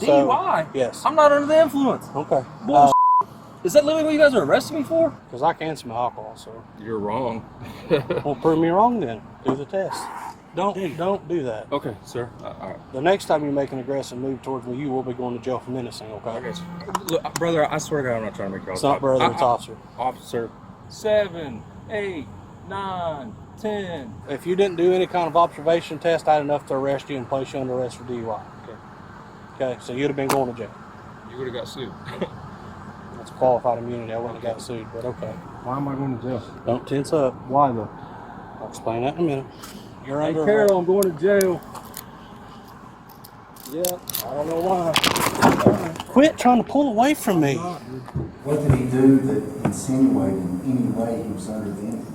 DUI? Yes. I'm not under the influence. Okay. Bullshit. Is that literally what you guys are arresting me for? Because I can smell alcohol, so. You're wrong. Well, prove me wrong then. Do the test. Don't do that. Okay, sir. All right. The next time you make an aggressive move towards me, you will be going to jail for menacing, okay? I got you. Look, brother, I swear to God, I'm not trying to make you all It's not brother, it's officer. Officer. 7, 8, 9, 10. If you didn't do any kind of observation test, I had enough to arrest you and place you under arrest for DUI. Okay, so you'd have been going to jail. You would have got sued. That's qualified immunity. I wouldn't have got sued, but okay. Why am I going to jail? Don't tense up. Why though? I'll explain that in a minute. You're Hey, under Carol, I'm going to jail. Yeah, I don't know why. Quit trying to pull away from me. What did he do that insinuated in any way he was under the influence?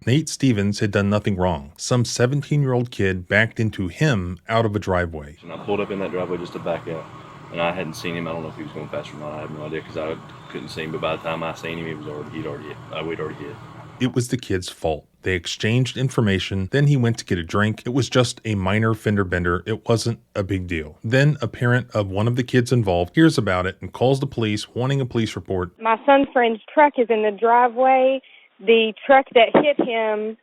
Nate Stevens had done nothing wrong. Some 17-year-old kid backed into him out of a driveway. And I pulled up in that driveway just to back out. And I hadn't seen him. I don't know if he was going fast or not. I have no idea because I couldn't see him. But by the time I seen him, we'd already hit. It was the kid's fault. They exchanged information. Then he went to get a drink. It was just a minor fender bender. It wasn't a big deal. Then a parent of one of the kids involved hears about it and calls the police, wanting a police report. My son's friend's truck is in the driveway. The truck that hit him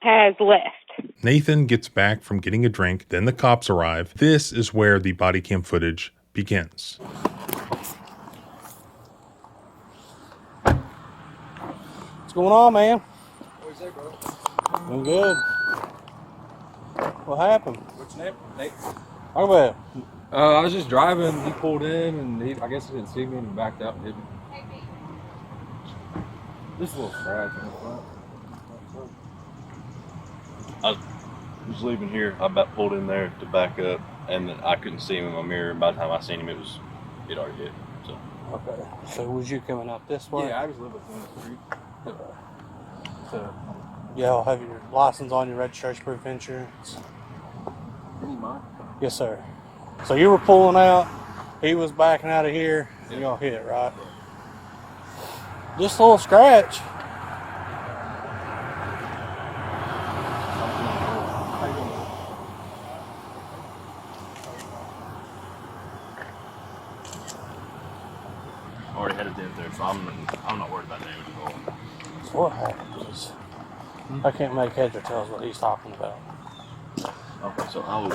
has left. Nathan gets back from getting a drink. Then the cops arrive. This is where the body cam footage begins. What's going on, man? What's that, bro? I'm good. What happened? What's your name? Nate. Talk about it. I was just driving. He pulled in, and I guess he didn't see me, and he backed out and hit me. Just a little scratch in the front. I was leaving here. I about pulled in there to back up, and I couldn't see him in my mirror. And by the time I seen him, he'd already hit. So. Okay. So was you coming up this way? Yeah, I just live within the street. So, y'all have your license on, your registration proof insurance? You need mine? Yes, sir. So you were pulling out, he was backing out of here, and y'all hit, right? Just a little scratch. I already had a dent there, so I'm not worried about damage at all. So what happened is, I can't make heads or tails what he's talking about. Okay, so I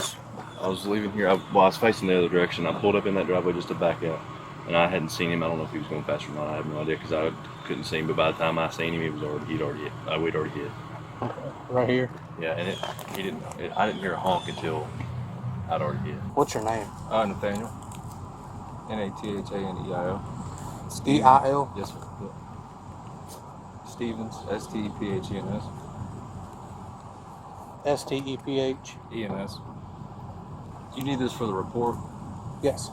was leaving here. I was facing the other direction. I pulled up in that driveway just to back out, and I hadn't seen him. I don't know if he was going fast or not. I have no idea because I couldn't see him. But by the time I seen him, we'd already hit. We'd already hit. Okay. Right here. Yeah, and I didn't hear a honk until I'd already hit. What's your name? Nathaniel. Nathanel. E-I-L? Yes, sir. Yeah. Stevens. Stephen's. S-T-E-P-H? ENS. Do you need this for the report? Yes.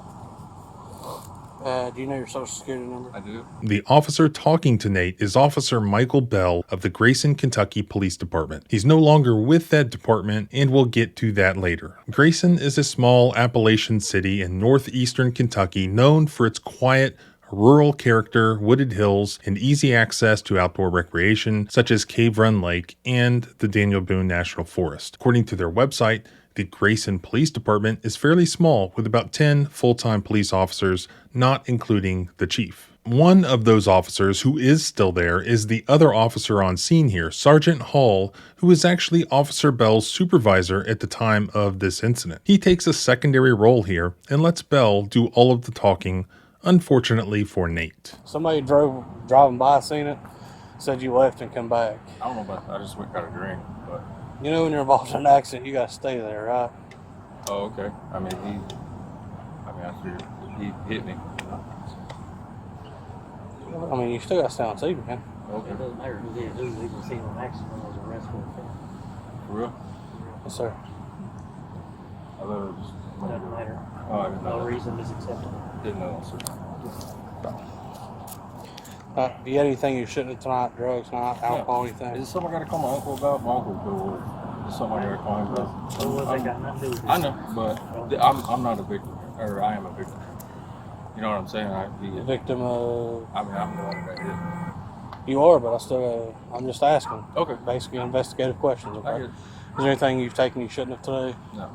Do you know your social security number? I do. The officer talking to Nate is Officer Michael Bell of the Grayson, Kentucky Police Department. He's no longer with that department, and we'll get to that later. Grayson is a small Appalachian city in northeastern Kentucky known for its quiet, rural character, wooded hills, and easy access to outdoor recreation such as Cave Run Lake and the Daniel Boone National Forest. According to their website, the Grayson Police Department is fairly small with about 10 full-time police officers, not including the chief. One of those officers who is still there is the other officer on scene here, Sergeant Hall, who is actually Officer Bell's supervisor at the time of this incident. He takes a secondary role here and lets Bell do all of the talking, unfortunately for Nate. Somebody driving by, seen it, said you left and come back. I don't know about that. I just went and got a drink, but... You know when you're involved in an accident, you gotta stay there, right? Oh, okay. I figured he hit me. I mean, you still gotta stay on scene, man. Okay. It doesn't matter who did it. He was seen on accident and was arrested for offense. For real? Yes, sir. I thought it was... Doesn't matter. Oh, I didn't know No that. reason is acceptable. Didn't know, sir. You had anything you shouldn't have tonight? Drugs, not alcohol, anything? Is it something I gotta call my uncle about? My uncle cool with it. It's something I gotta call him about. Well, they got nothing to do with this. I know, but I'm not a victim, or I am a victim. You know what I'm saying? The victim of. I'm the one that hit. You are, but I'm just asking. Okay. Basically, investigative questions. I Okay. get it. Is there anything you've taken you shouldn't have today? No.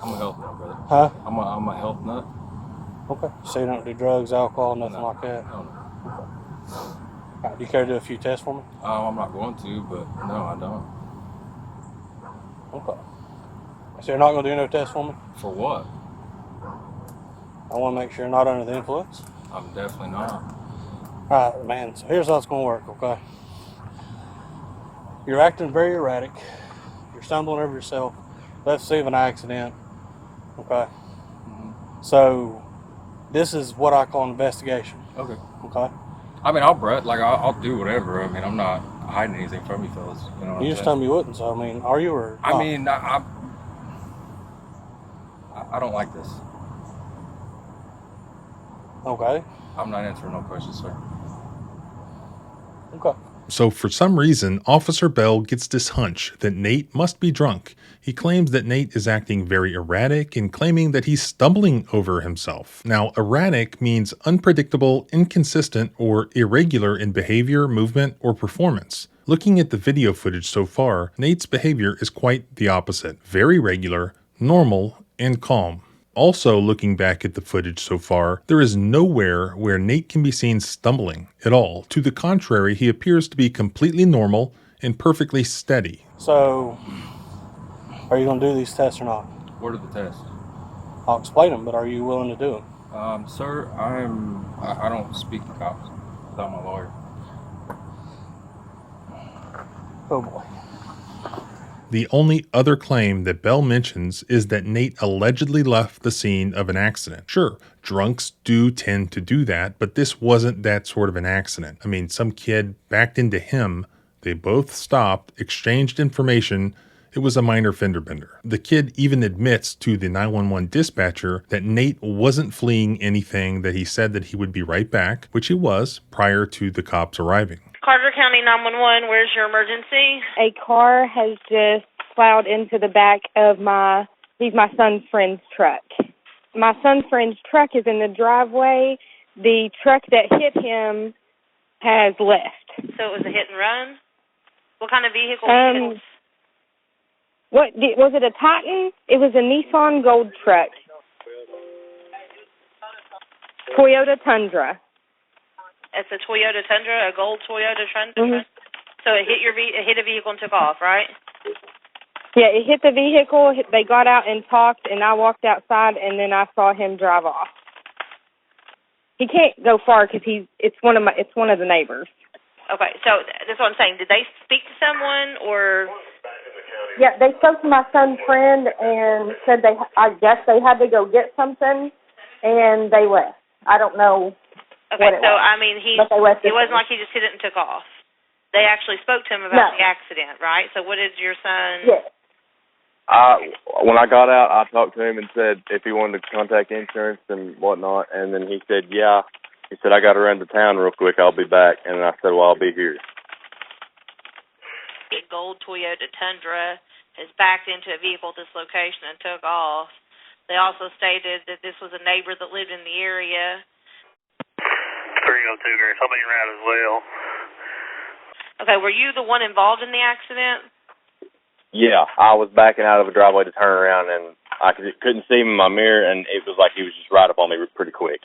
I'm a health nut, brother. Huh? I'm a health nut. Okay. So you don't do drugs, alcohol, nothing No. like that? No. All right, do you care to do a few tests for me? I'm not going to, but no, I don't. Okay. So you're not going to do no tests for me? For what? I want to make sure you're not under the influence. I'm definitely not. All right, man. So here's how it's going to work, okay? You're acting very erratic. You're stumbling over yourself. Left scene of an accident. Okay. So this is what I call an investigation. Okay. Okay. I mean, I'll do whatever. I mean, I'm not hiding anything from you fellas. You know what You I'm just saying? told me you wouldn't. So I mean, are you or? I not? mean, I don't like this. Okay. I'm not answering no questions, sir. Okay. So, for some reason, Officer Bell gets this hunch that Nate must be drunk. He claims that Nate is acting very erratic and claiming that he's stumbling over himself. Now, erratic means unpredictable, inconsistent, or irregular in behavior, movement, or performance. Looking at the video footage so far, Nate's behavior is quite the opposite. Very regular, normal, and calm. Also, looking back at the footage so far, there is nowhere where Nate can be seen stumbling at all. To the contrary, he appears to be completely normal and perfectly steady. So, are you going to do these tests or not? What are the tests? I'll explain them, but are you willing to do them? Sir, I don't speak to cops without my lawyer. Oh boy. The only other claim that Bell mentions is that Nate allegedly left the scene of an accident. Sure, drunks do tend to do that, but this wasn't that sort of an accident. I mean, some kid backed into him, they both stopped, exchanged information. It was a minor fender bender. The kid even admits to the 911 dispatcher that Nate wasn't fleeing anything, that he said that he would be right back, which he was prior to the cops arriving. Carter County 911, where's your emergency? A car has just plowed into the back of my son's friend's truck. My son's friend's truck is in the driveway. The truck that hit him has left. So it was a hit and run? What kind of vehicle? Was it a Titan? It was a Nissan Gold truck. Toyota Tundra. It's a Toyota Tundra, a gold Toyota Tundra. Mm-hmm. So it hit a vehicle and took off, right? Yeah, it hit the vehicle. They got out and talked, and I walked outside, and then I saw him drive off. He can't go far because it's one of the neighbors. Okay, so that's what I'm saying. Did they speak to someone or? Yeah, they spoke to my son's friend and said I guess they had to go get something, and they left. I don't know. Okay, so I mean, it wasn't like he just hit it and took off. They actually spoke to him about the accident, right? So what did your son? Yes. When I got out, I talked to him and said if he wanted to contact insurance and whatnot, and then he said, yeah. He said, I got to run to town real quick. I'll be back. And I said, well, I'll be here. A gold Toyota Tundra has backed into a vehicle at this location and took off. They also stated that this was a neighbor that lived in the area. 302, Grace. I'll be around as well. Okay, were you the one involved in the accident? Yeah, I was backing out of a driveway to turn around, and I couldn't see him in my mirror, and it was like he was just right up on me pretty quick.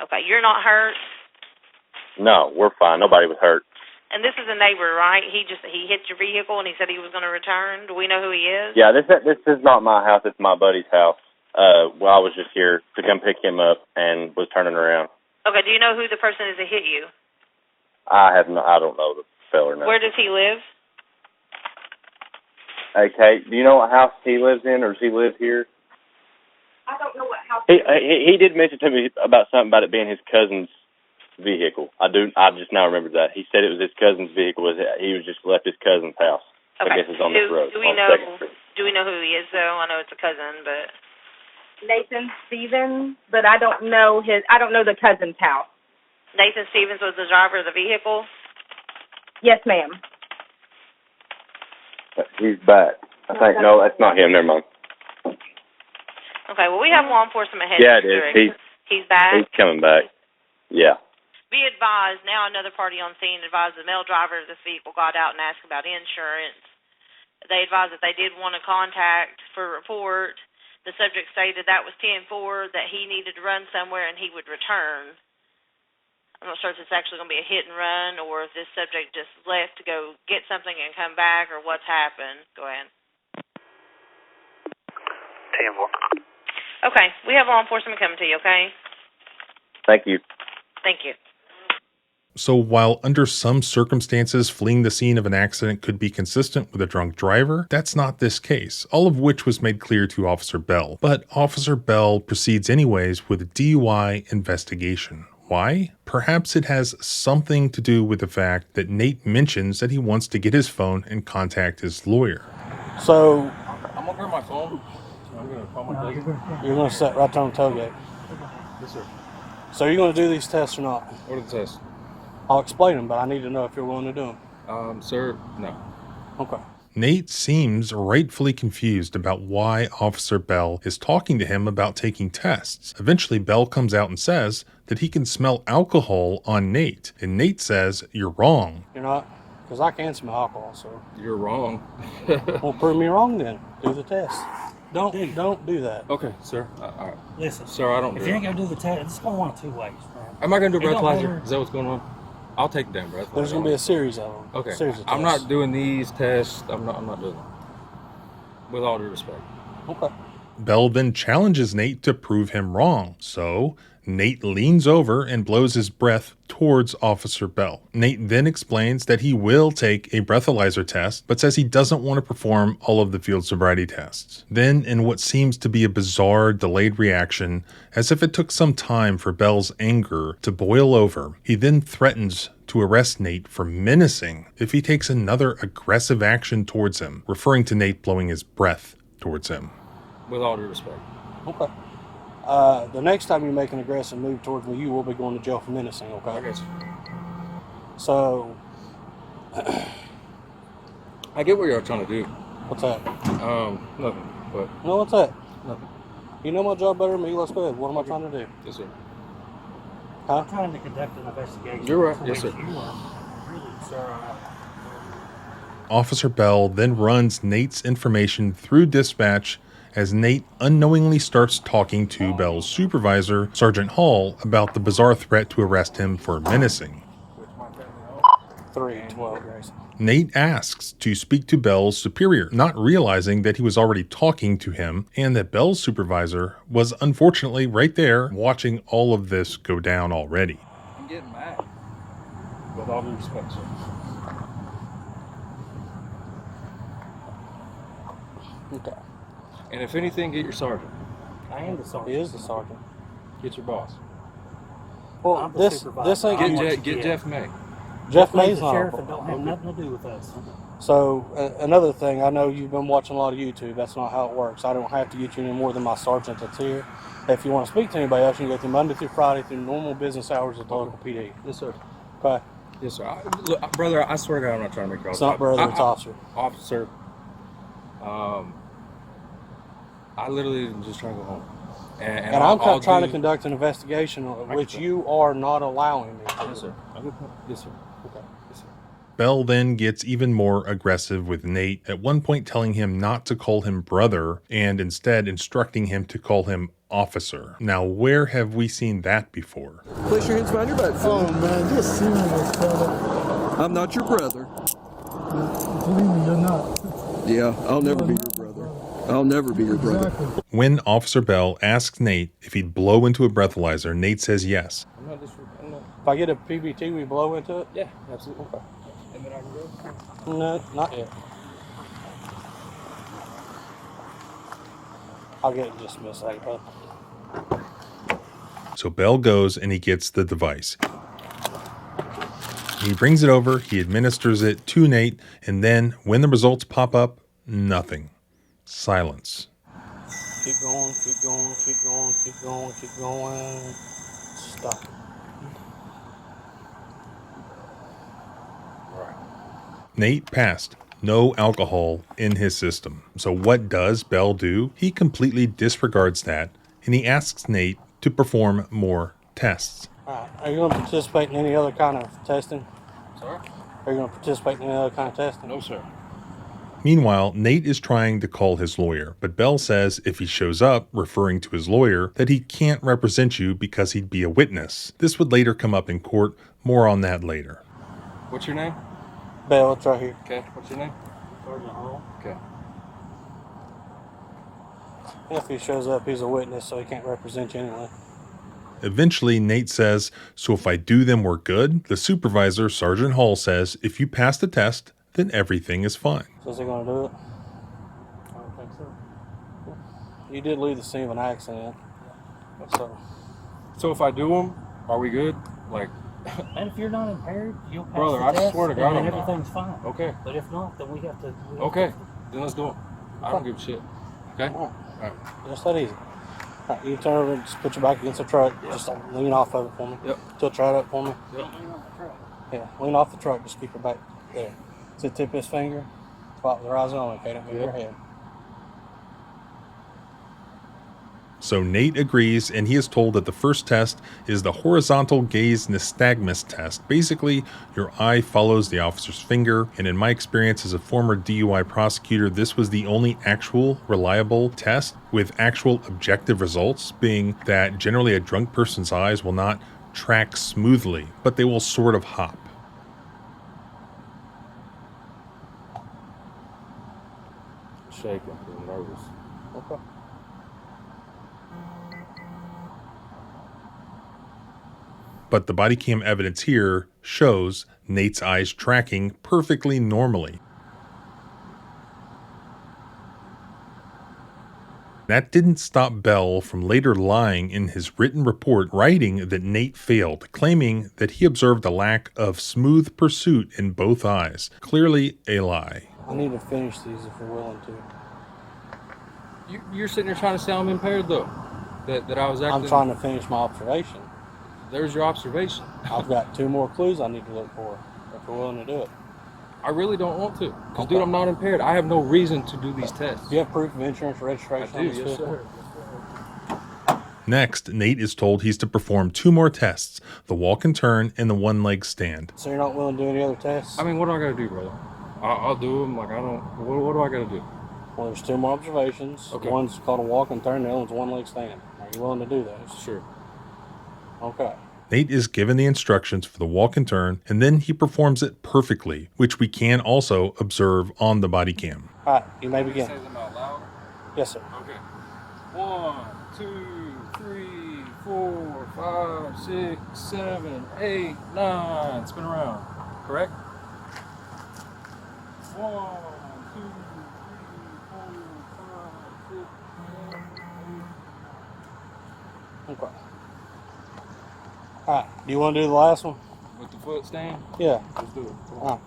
Okay, you're not hurt? No, we're fine. Nobody was hurt. And this is a neighbor, right? He hit your vehicle, and he said he was going to return. Do we know who he is? Yeah, this is not my house. It's my buddy's house. Well, I was just here to come pick him up and was turning around. Okay, do you know who the person is that hit you? I don't know the feller. No. Where does he live? Hey, Kate, do you know what house he lives in, or does he live here? I don't know what house. He did mention to me about something about it being his cousin's vehicle. I just now remembered that. He said it was his cousin's vehicle. He was just left his cousin's house. Okay. I guess it's on this road. Do we know who he is, though? I know it's a cousin, but Nathan Stevens, but I don't know the cousin's house. Nathan Stevens was the driver of the vehicle. Yes, ma'am. He's back. I think, no, that's not him. Never mind. Okay, well, we have law enforcement headed Yeah, it to is. Rick. He's back. He's coming back. Yeah. Be advised, now another party on scene advised the male driver of this vehicle got out and asked about insurance. They advised that they did want to contact for a report. The subject stated that was 10-4, that he needed to run somewhere and he would return. I'm not sure if it's actually going to be a hit and run or if this subject just left to go get something and come back or what's happened. Go ahead. 10-4. Okay, we have law enforcement coming to you, okay? Thank you. Thank you. So while under some circumstances fleeing the scene of an accident could be consistent with a drunk driver, that's not this case, all of which was made clear to Officer Bell. But Officer Bell proceeds anyways with a DUI investigation. Why? Perhaps it has something to do with the fact that Nate mentions that he wants to get his phone and contact his lawyer. So I'm gonna grab my phone. I'm gonna call my cousin. you're going to sit right there on the tailgate. Yes, sir. So you're going to do these tests or not? What are the tests? I'll explain them, but I need to know if you're willing to do them. Sir, no. Okay. Nate seems rightfully confused about why Officer Bell is talking to him about taking tests. Eventually, Bell comes out and says that he can smell alcohol on Nate. And Nate says, "You're wrong." You're not? Because I can smell alcohol, so. You're wrong. Well, prove me wrong then. Do the test. Don't do that. Okay, sir. All right. Listen, Sir, I don't if do you it. ain't gonna do the test, it's gonna want two ways, man. Am I gonna do a It don't breathalyzer? matter. Is that what's going on? I'll take the damn breathalyzer. There's going to be a series of them. Okay. Series of I'm tests. not doing these tests. I'm not doing them. With all due respect. Okay. Bell then challenges Nate to prove him wrong. So Nate leans over and blows his breath towards Officer Bell. Nate then explains that he will take a breathalyzer test, but says he doesn't want to perform all of the field sobriety tests. Then, in what seems to be a bizarre delayed reaction, as if it took some time for Bell's anger to boil over, he then threatens to arrest Nate for menacing if he takes another aggressive action towards him, referring to Nate blowing his breath towards him. With all due respect. Okay. The next time you make an aggressive move towards me, you will be going to jail for menacing, okay? I guess. So, I get what you're trying to do. what's that? Nothing. But No, what's that? nothing. You know my job better than me. Let's go ahead. What am I trying to do? Yes, sir. Huh? I'm trying to conduct an investigation. You're right. for Yes, which sir. You are really, sir. Officer Bell then runs Nate's information through dispatch as Nate unknowingly starts talking to Bell's supervisor, Sergeant Hall, about the bizarre threat to arrest him for menacing. 3 and 12, Grace. Nate asks to speak to Bell's superior, not realizing that he was already talking to him and that Bell's supervisor was unfortunately right there watching all of this go down already. I'm getting mad. With all due respect, sir. Okay. And if anything, get your sergeant. I am the He sergeant. is the sergeant. Get your boss. Well, I'm the this supervisor. ain't I'm you. what you Get get. Jeff May. Jeff Plays May's the not. sheriff a and don't have problem. nothing to do with us. So another thing, I know you've been watching a lot of YouTube. That's not how it works. I don't have to get you any more than my sergeant that's here. If you want to speak to anybody else, you can go through Monday through Friday through normal business hours at the local PD. Yes, sir. Okay. Yes, sir. Look, brother, I swear to God, I'm not trying to make you all. It's not brother, it's officer. Officer. I literally am just trying to go home. And I'm I'll trying to do- conduct an investigation, which you are not allowing me to. Yes, sir. Yes, sir. Okay. Yes, sir. Bell then gets even more aggressive with Nate, at one point telling him not to call him brother and instead instructing him to call him officer. Now, where have we seen that before? Place your hands behind your back. Oh man, just serious, fella. I'm not your brother. Believe me, you're not. Yeah, I'll never be your brother. I'll never be your brother. Exactly. When Officer Bell asks Nate if he'd blow into a breathalyzer, Nate says yes. I'm not If I get a PBT, we blow into it? Yeah, absolutely. Okay. And then I can go? No, not yet. I'll get it just in a second, bud. So Bell goes and he gets the device. He brings it over, he administers it to Nate, and then when the results pop up, nothing. Silence. Keep going, keep going, keep going, keep going, keep going. Stop. Nate passed. No alcohol in his system. So what does Bell do? He completely disregards that, and he asks Nate to perform more tests. Alright, are you going to participate in any other kind of testing? Sorry? Are you going to participate in any other kind of testing? No, sir. Meanwhile, Nate is trying to call his lawyer, but Bell says if he shows up, referring to his lawyer, that he can't represent you because he'd be a witness. This would later come up in court. More on that later. What's your name? Bell, it's right here. Okay. What's your name? Sergeant Hall. Okay. If he shows up, he's a witness, so he can't represent you anyway. Eventually, Nate says, so if I do them, we're good? The supervisor, Sergeant Hall, says if you pass the test, then everything is fine. So is he going to do it? I don't think so. You did leave the scene of an accident. So if I do them, are we good? Like, And if you're not impaired, you'll pass brother, the I test, swear to God, and then I'm not. everything's fine. Okay. But if not, then we have to. Okay. Then let's do it. I don't give a shit. Okay? All right. Just that easy. All right, you turn over and just put your back against the truck. Just lean off of it for me. Yep. Tilt right up for me. Yep. Yeah, lean off the truck. Just keep your back there. See the tip of his finger? Spot with the horizon on. Okay, don't move your head. So Nate agrees, and he is told that the first test is the horizontal gaze nystagmus test. Basically, your eye follows the officer's finger, and in my experience as a former DUI prosecutor, this was the only actual reliable test with actual objective results, being that generally a drunk person's eyes will not track smoothly, but they will sort of hop. Shaking. I'm nervous. Okay. But the body cam evidence here shows Nate's eyes tracking perfectly normally. That didn't stop Bell from later lying in his written report, writing that Nate failed, claiming that he observed a lack of smooth pursuit in both eyes. Clearly a lie. I need to finish these if you're willing to. You're sitting there trying to say I'm impaired, though. That I was acting. I'm trying to finish my observation. There's your observation. I've got 2 more clues I need to look for if you're willing to do it. I really don't want to. Because, dude, I'm not impaired. I have no reason to do these tests. Do you have proof of insurance or registration? I do, yes, sir. Next, Nate is told he's to perform 2 more tests, the walk and turn and the one-leg stand. So you're not willing to do any other tests? I mean, what do I got to do, brother? I'll do them. Like, I don't... What do I got to do? Well, there's 2 more observations. Okay. One's called a walk and turn, the other one's a one-leg stand. Are you willing to do those? Sure. Okay. Nate is given the instructions for the walk and turn, and then he performs it perfectly, which we can also observe on the body cam. All right, you may begin. Say them out loud? Yes, sir. Okay. 1, 2, 3, 4, 5, 6, 7, 8, 9. Spin around. Correct? 1, 2, 3, 4, 5, 6, 7, 8. Okay. All right, do you want to do the last one? With the foot stand? Yeah. Let's do it. All right.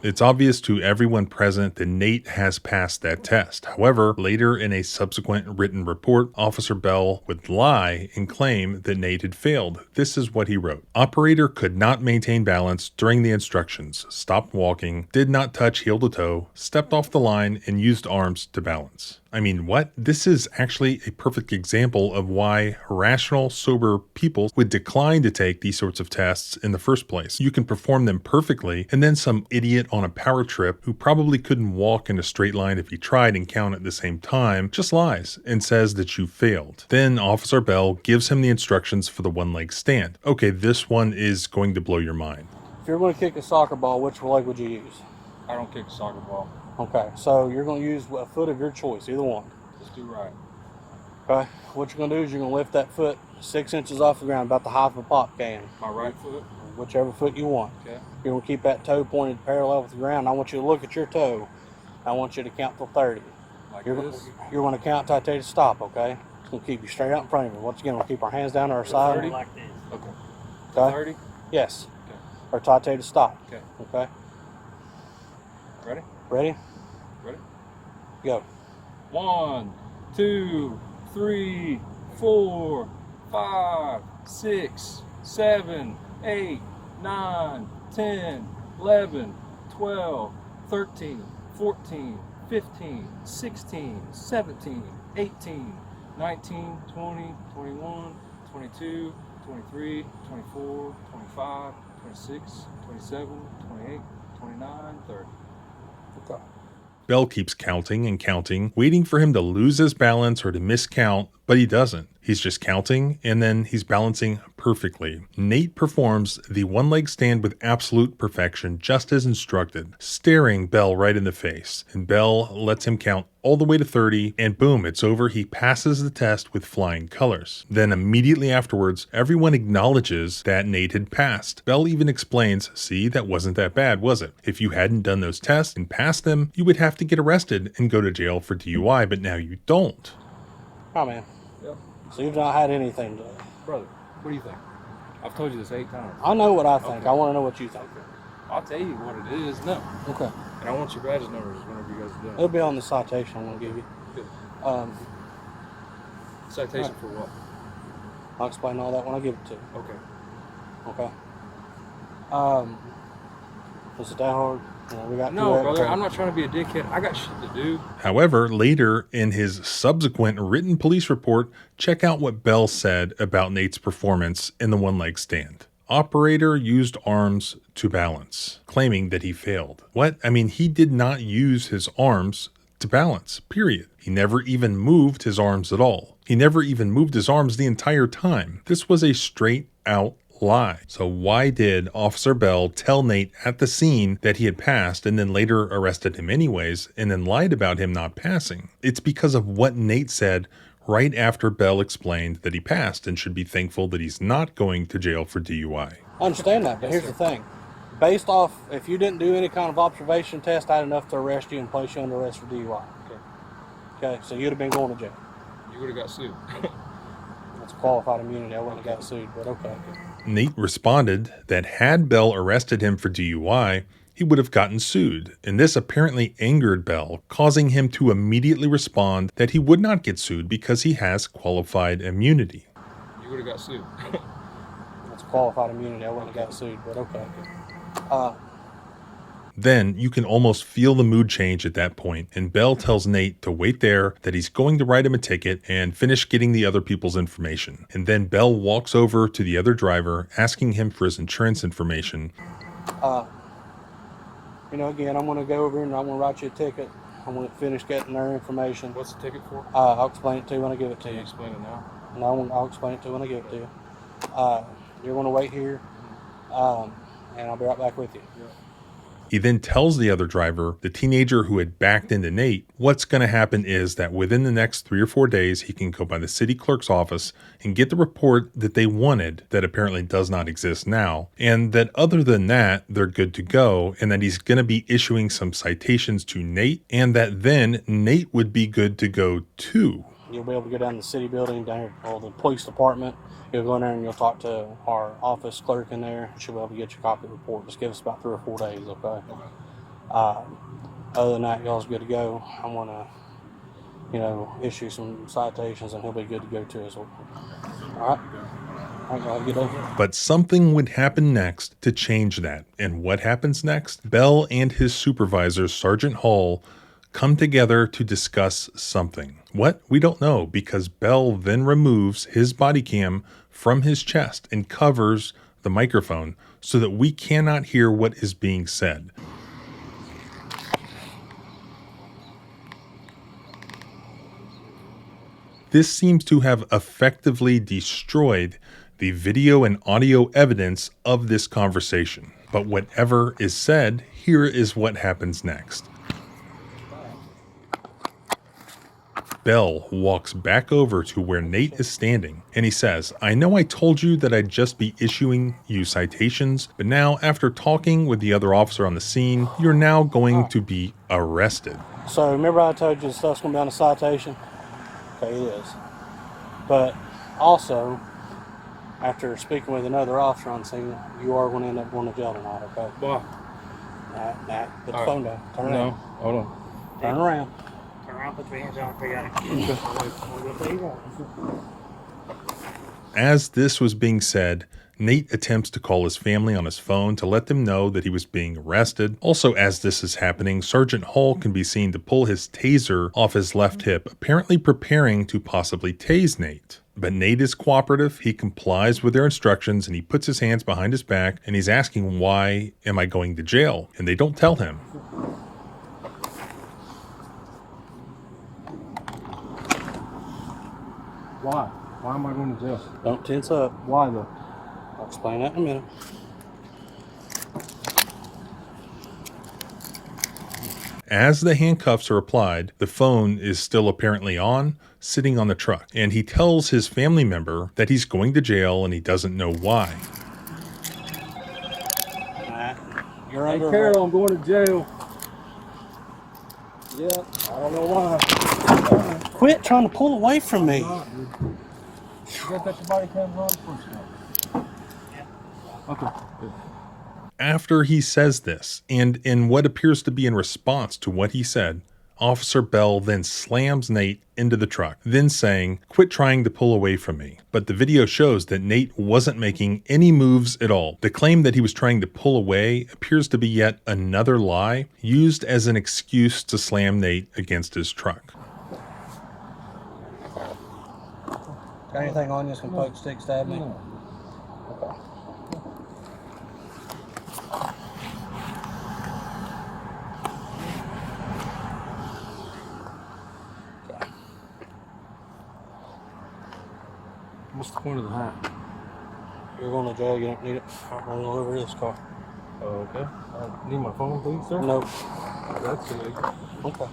It's obvious to everyone present that Nate has passed that test. However, later in a subsequent written report, Officer Bell would lie and claim that Nate had failed. This is what he wrote. Operator could not maintain balance during the instructions, stopped walking, did not touch heel to toe, stepped off the line, and used arms to balance. I mean, what? This is actually a perfect example of why rational, sober people would decline to take these sorts of tests in the first place. You can perform them perfectly, and then some idiot on a power trip who probably couldn't walk in a straight line if he tried and count at the same time just lies and says that you failed. Then Officer Bell gives him the instructions for the one-leg stand. Okay, this one is going to blow your mind. If you're going to kick a soccer ball, which leg would you use? I don't kick a soccer ball. Okay, so you're going to use a foot of your choice, either one. Let's do right. Okay, what you're going to do is you're going to lift that foot 6 inches off the ground, about the height of a pop can. My right foot? Whichever foot you want. Okay. You're going to keep that toe pointed parallel with the ground. I want you to look at your toe. I want you to count till 30. Like You're going to count till I tell you to stop, okay? It's going to keep you straight out in front of you. Once again, we'll keep our hands down to our side. 30? Like this. Okay. Okay? 30? Yes. Okay. Or till I tell you to stop. Okay. Okay? Ready? Ready? Ready? Go. 1, 2, 3, 4, 5, 6, 7, 8, 9, 10, 11, 12, 13, 14, 15, 16, 17, 18, 19, 20, 21, 22, 23, 24, 25, 26, 27, 28, 29, 30. Okay. Bell keeps counting and counting, waiting for him to lose his balance or to miscount, but he doesn't. He's just counting, and then he's balancing perfectly. Nate performs the one-leg stand with absolute perfection, just as instructed, staring Bell right in the face. And Bell lets him count all the way to 30, and boom, it's over. He passes the test with flying colors. Then immediately afterwards, everyone acknowledges that Nate had passed. Bell even explains, see, that wasn't that bad, was it? If you hadn't done those tests and passed them, you would have to get arrested and go to jail for DUI, but now you don't. Oh, man. Yep. So you've not had anything to... Brother, what do you think? I've told you this 8 times. I know what I think. Okay. I want to know what you think. I'll tell you what it is now. Okay. And I want your badge numbers whenever you guys are done. It'll be on the citation I'm going to give you. Good. All Citation right. for what? I'll explain all that when I give it to you. Okay. Okay. Was it that hard? You know, we got No, two brother, hours. I'm not trying to be a dickhead. I got shit to do. However, later in his subsequent written police report, check out what Bell said about Nate's performance in the one-leg stand. Operator used arms to balance, claiming that he failed. What? I mean, he did not use his arms to balance, period. He never even moved his arms at all. He never even moved his arms the entire time. This was a straight out lie. So why did Officer Bell tell Nate at the scene that he had passed and then later arrested him anyways and then lied about him not passing? It's because of what Nate said right after Bell explained that he passed and should be thankful that he's not going to jail for DUI. I understand that, but here's the thing. Based off, if you didn't do any kind of observation test, I had enough to arrest you and place you under arrest for DUI. Okay, so you'd have been going to jail. You would have got sued. That's qualified immunity. I wouldn't have got sued, but okay. Nate responded that had Bell arrested him for DUI, he would have gotten sued, and this apparently angered Bell, causing him to immediately respond that he would not get sued because he has qualified immunity. You would have got sued. That's qualified immunity. I wouldn't have got sued, but okay. Then you can almost feel the mood change at that point, and Bell tells Nate to wait there, that he's going to write him a ticket and finish getting the other people's information. And then Bell walks over to the other driver, asking him for his insurance information. You know, again, I'm going to go over and I'm going to write you a ticket. I'm going to finish getting their information. What's the ticket for? I'll explain it to you when I give it to Can you. you explain it now? No, I'll explain it to you when I give it to you. You're going to wait here, and I'll be right back with you. Yeah. He then tells the other driver, the teenager who had backed into Nate, what's going to happen is that within the next 3 or 4 days, he can go by the city clerk's office and get the report that they wanted that apparently does not exist now. And that other than that, they're good to go, and that he's going to be issuing some citations to Nate, and that then Nate would be good to go too. You'll be able to go down to the city building, down here, or the police department. You'll go in there and you'll talk to our office clerk in there. She'll be able to get you a copy of the report. Just give us about 3 or 4 days, okay? Other than that, y'all's good to go. I'm going to, issue some citations, and he'll be good to go too as well. All right? All right, y'all have a good day. But something would happen next to change that. And what happens next? Bell and his supervisor, Sergeant Hall, come together to discuss something. What? We don't know, because Bell then removes his body cam from his chest and covers the microphone so that we cannot hear what is being said. This seems to have effectively destroyed the video and audio evidence of this conversation. But whatever is said, here is what happens next. Bell walks back over to where Nate is standing, and he says, I know I told you that I'd just be issuing you citations, but now after talking with the other officer on the scene, you're now going to be arrested. So remember I told you the stuff's going to be on a citation? Okay, it is. But also, after speaking with another officer on the scene, you are going to end up going to jail tonight, okay? Why? Nah, put the phone down. Turn around. No, hold on. Turn around. Turn around, put your hands on Okay. it. As this was being said, Nate attempts to call his family on his phone to let them know that he was being arrested. Also, as this is happening, Sergeant Hall can be seen to pull his taser off his left hip, apparently preparing to possibly tase Nate. But Nate is cooperative, he complies with their instructions, and he puts his hands behind his back, and he's asking, why am I going to jail? And they don't tell him. Why? Why am I going to jail? Don't tense up. Why though? I'll explain that in a minute. As the handcuffs are applied, the phone is still apparently on, sitting on the truck, and he tells his family member that he's going to jail and he doesn't know why. You're Hey under Carol, I'm going to jail. Yeah, I don't know why. Quit trying to pull away from me. You got that your body cams on first time. Okay. Good. After he says this, and in what appears to be in response to what he said, Officer Bell then slams Nate into the truck, then saying, quit trying to pull away from me. But the video shows that Nate wasn't making any moves at all. The claim that he was trying to pull away appears to be yet another lie, used as an excuse to slam Nate against his truck. Got anything on you that's gonna poke, stick, stab me? Okay. What's the point of the hat? You're going to jail, you don't need it. I'll run all over this car. Oh, okay. I need my phone, please, sir? Nope. That's illegal. Okay.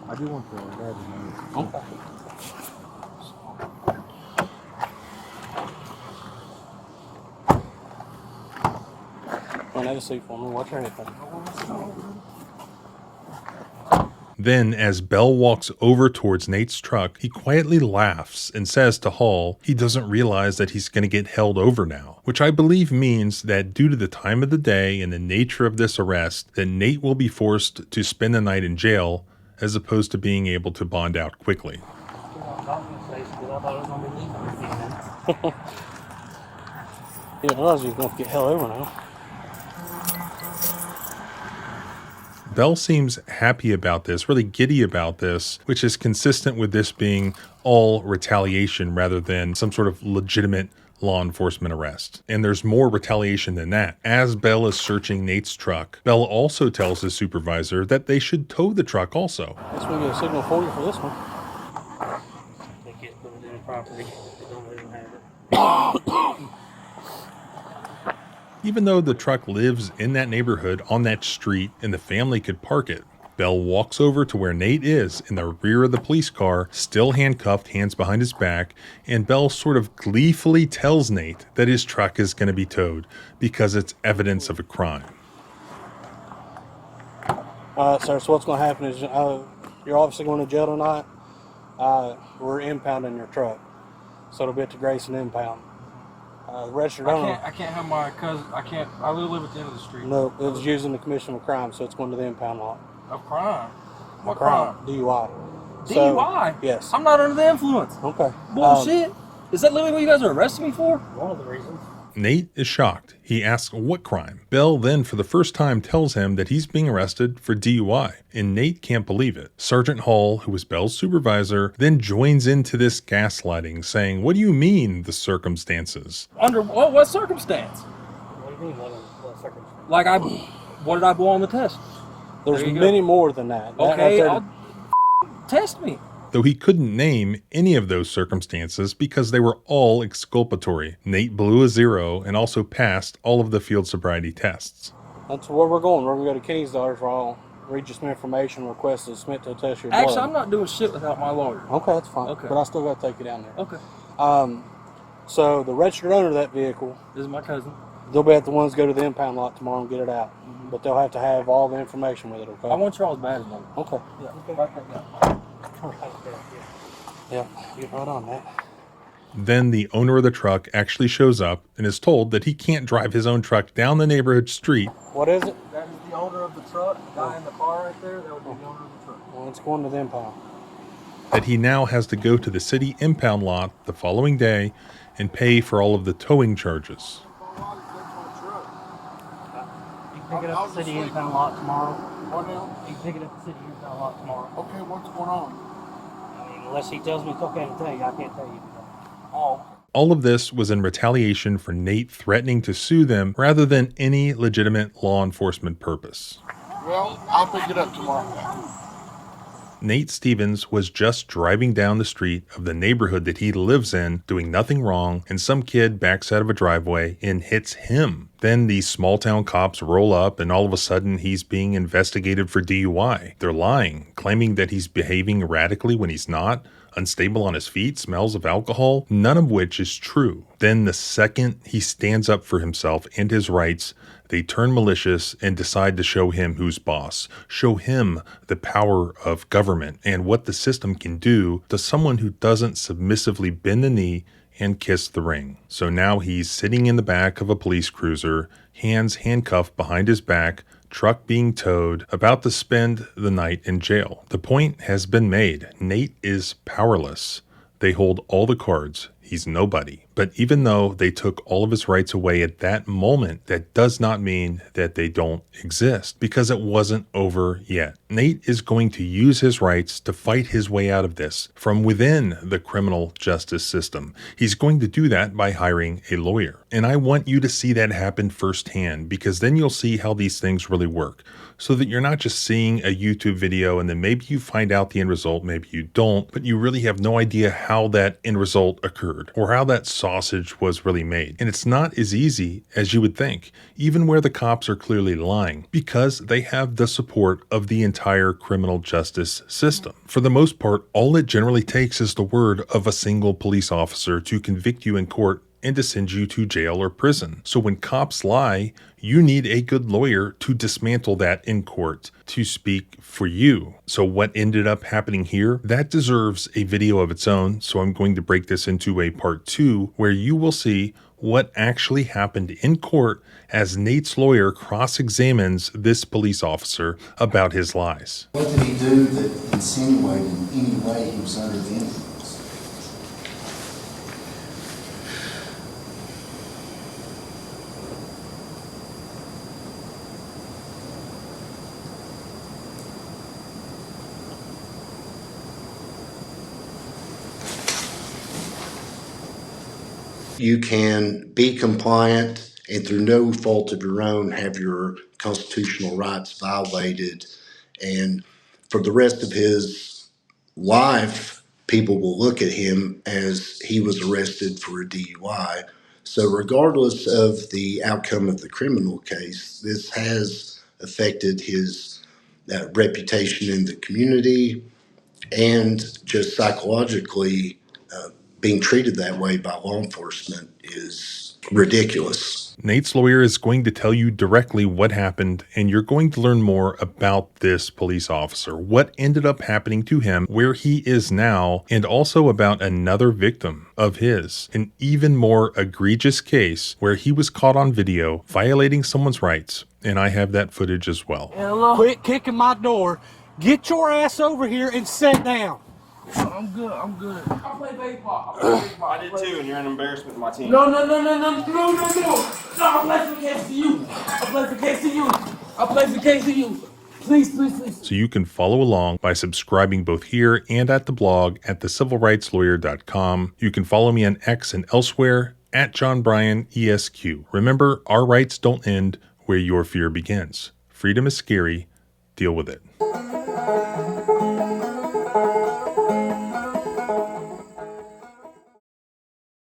I do want the driver's license. Okay. Run out of seat for me. Watch your head. Then, as Bell walks over towards Nate's truck, he quietly laughs and says to Hall he doesn't realize that he's going to get held over now, which I believe means that due to the time of the day and the nature of this arrest, that Nate will be forced to spend the night in jail as opposed to being able to bond out quickly. You didn't realize you were going to get held over now. Bell seems happy about this, really giddy about this, which is consistent with this being all retaliation rather than some sort of legitimate law enforcement arrest. And there's more retaliation than that. As Bell is searching Nate's truck, Bell also tells his supervisor that they should tow the truck also. Guess we get a signal for you for this one. They can't put it in property. They don't even have it. Even though the truck lives in that neighborhood on that street and the family could park it, Bell walks over to where Nate is in the rear of the police car, still handcuffed, hands behind his back, and Bell sort of gleefully tells Nate that his truck is going to be towed because it's evidence of a crime. All right, sir, so what's going to happen is you're obviously going to jail tonight. We're impounding your truck. So it'll be at the Grayson impound. The registered owner. I can't have my cousin. I live at the end of the street. No, it was using the commission of crime, so it's going to the impound lot. Of crime? What crime? crime? DUI. DUI? So, yes. I'm not under the influence. Okay. Bullshit. Is that literally what you guys are arresting me for? One of the reasons. Nate is shocked. He asks what crime. Bell then for the first time tells him that he's being arrested for DUI, and Nate can't believe it. Sergeant Hall, who is Bell's supervisor, then joins into this gaslighting, saying, what do you mean the circumstances? Under what circumstance? What do you mean, what circumstance? Like what did I blow on the test? There's many more than that. Okay, test me. Though he couldn't name any of those circumstances because they were all exculpatory. Nate blew a 0 and also passed all of the field sobriety tests. That's where we're going. We're going to go to Kenny's daughters where I'll read you some information, request to submit to test your blood. Actually, I'm not doing shit without my lawyer. Okay, that's fine. Okay. But I still got to take you down there. Okay. So the registered owner of that vehicle, This is my cousin. they'll be at the ones go to the impound lot tomorrow and get it out. Mm-hmm. But they'll have to have all the information with it, okay? I want y'all's badge number. Okay. Yeah. Okay. Right there. Yeah, get right on that. Then the owner of the truck actually shows up and is told that he can't drive his own truck down the neighborhood street. What is it? That is the owner of the truck. The guy in the car right there, that would be the owner of the truck. Well, it's going to the impound. that he now has to go to the city impound lot the following day and pay for all of the towing charges. You can pick it up at the city impound lot tomorrow. What now? You can pick it up at the city impound lot tomorrow. Okay, what's going on? I mean, unless he tells me it's okay to tell you, I can't tell you. Oh. All of this was in retaliation for Nate threatening to sue them rather than any legitimate law enforcement purpose. Well, I'll pick it up tomorrow. Nate Stevens was just driving down the street of the neighborhood that he lives in, doing nothing wrong, and some kid backs out of a driveway and hits him. Then these small town cops roll up and all of a sudden he's being investigated for DUI. They're lying, claiming that he's behaving erratically when he's not, unstable on his feet, smells of alcohol, none of which is true. Then the second he stands up for himself and his rights, they turn malicious and decide to show him who's boss, show him the power of government and what the system can do to someone who doesn't submissively bend the knee and kiss the ring. So now he's sitting in the back of a police cruiser, hands handcuffed behind his back, truck being towed, about to spend the night in jail. The point has been made. Nate is powerless. They hold all the cards. He's nobody. But even though they took all of his rights away at that moment, that does not mean that they don't exist, because it wasn't over yet. Nate is going to use his rights to fight his way out of this from within the criminal justice system. He's going to do that by hiring a lawyer. And I want you to see that happen firsthand, because then you'll see how these things really work, so that you're not just seeing a YouTube video and then maybe you find out the end result, maybe you don't, but you really have no idea how that end result occurred or how that sausage was really made. And it's not as easy as you would think, even where the cops are clearly lying, because they have the support of the entire criminal justice system. For the most part, all it generally takes is the word of a single police officer to convict you in court and to send you to jail or prison. So when cops lie, you need a good lawyer to dismantle that in court, to speak for you. So what ended up happening here, that deserves a video of its own. So I'm going to break this into a part 2 where you will see what actually happened in court as Nate's lawyer cross-examines this police officer about his lies. What did he do that insinuated in any way he was under the influence? You can be compliant and through no fault of your own have your constitutional rights violated. And for the rest of his life, people will look at him as he was arrested for a DUI. So regardless of the outcome of the criminal case, this has affected his reputation in the community, and just psychologically being treated that way by law enforcement is ridiculous. Nate's lawyer is going to tell you directly what happened, and you're going to learn more about this police officer, what ended up happening to him, where he is now, and also about another victim of his, an even more egregious case where he was caught on video violating someone's rights, and I have that footage as well. Hello? Quit kicking my door. Get your ass over here and sit down. I'm good. I play baseball. I did too, and you're an embarrassment to my team. No. I play for KCU. I play for KCU. Please. So you can follow along by subscribing both here and at the blog at thecivilrightslawyer.com. You can follow me on X and elsewhere at John Bryan ESQ. Remember, our rights don't end where your fear begins. Freedom is scary. Deal with it.